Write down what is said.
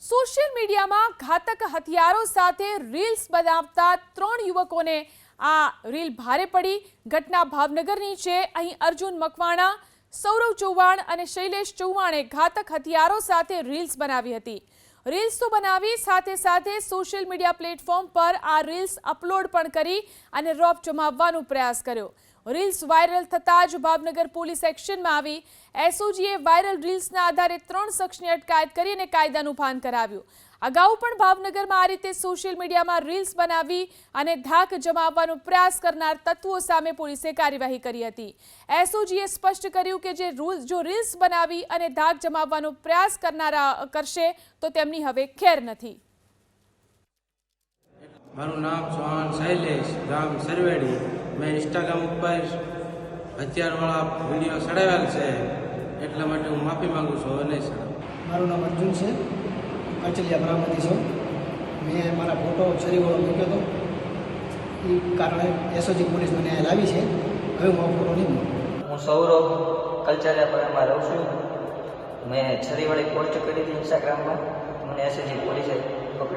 Social મીડિયામાં ઘાતક હથિયારો સાથે રીલ્સ બનાવતા 3 યુવકોને આ રીલ ભારે પડી। ઘટના ભાવનગરની છે। અહીં અર્જુન મકવાણા, સૌરવ ચૌહાણ અને શૈલેષ ચૌહાણે ઘાતક હથિયારો સાથે રીલ્સ બનાવી હતી। રીલ્સ તો બનાવી, સાથે સાથે સોશિયલ મીડિયા પ્લેટફોર્મ પર આ રીલ્સ અપલોડ પણ કરી અને રોપ જમાવવાનો પ્રયાસ કર્યો। રીલ્સ વાયરલ થતાં જ ભાવનગર પોલીસ એક્શનમાં આવી। એસઓજીએ વાયરલ રીલ્સના આધારે 3 શખ્સની અટકાયત કરી અને કાયદાનું ભાન કરાવ્યું। અગાઉ પણ ભાવનગરમાં આ રીતે સોશિયલ મીડિયામાં રીલ્સ બનાવી અને ધાક જમાવવાનો પ્રયાસ કરનાર તત્વો સામે પોલીસે કાર્યવાહી કરી હતી। એસઓજીએ સ્પષ્ટ કર્યું કે જો રીલ્સ બનાવી અને ધાક જમાવવાનો પ્રયાસ કરનારા કરશે તો તેમની હવે ખેર નથી। મારું નામ ચૌહાણ શૈલેષ, ગામ સરવેડી। મેં ઇન્સ્ટાગ્રામ ઉપર હથિયારવાળા વિડીયો ચડાવેલ છે, એટલા માટે હું માફી માંગુ છું। હવે નહીં ચડાવું। મારું નામ અર્જુન છે, કચલિયા બ્રાહ્મણી છું। મેં મારા ફોટો છરીવાળો મૂક્યો હતો, એ કારણે એસઓજી પોલીસ મને અહીં લાવી છે। હવે હું આ ફોટો નહીં મૂકું। હું સૌરવ કલ્ચરિયાપરામાં રહું છું। મેં છરીવાળી પોસ્ટ કરી હતી ઇન્સ્ટાગ્રામમાં, મને એસઓજી પોલીસે પકડી।